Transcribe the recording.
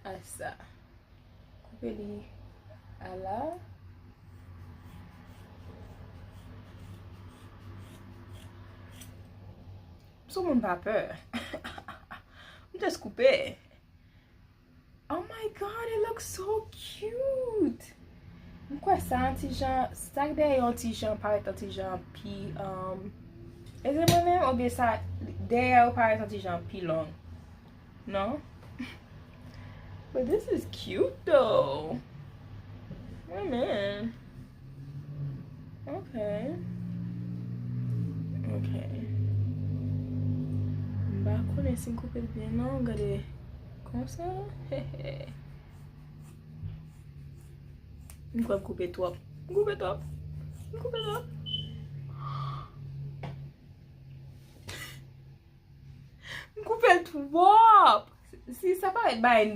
a sa. Koupe li a la. Sou moun pa peur. I'm just coupe. Oh my god, it looks so cute. Mwen sa an ti jan, sak de yon ti jan paret an ti jan pi, eze mwen men ou be sa, de yon paret an ti jan pi long. No? But this is cute though. Oh man. Okay. Okay. Mba konen si koupe bien non, gade. Kon sa? Hehe. Mwen coupe top. Coupe top. Coupe top. Coupe top. Si sa pa et bay